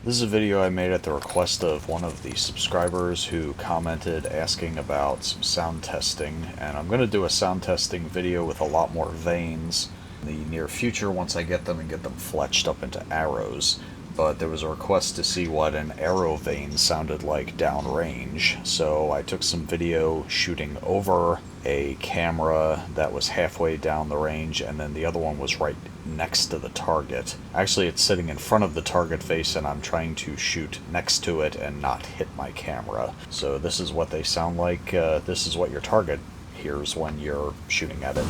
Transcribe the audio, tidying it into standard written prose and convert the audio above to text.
This is a video I made at the request of one of the subscribers who commented asking about some sound testing, and I'm going to do a sound testing video with a lot more vanes in the near future once I get them and get them fletched up into arrows. But there was a request to see what an Aerovane sounded like downrange, so I took some video shooting over a camera that was halfway down the range, and then the other one was right next to the target. Actually, it's sitting in front of the target face, and I'm trying to shoot next to it and not hit my camera. So this is what they sound like. This is what your target hears when you're shooting at it.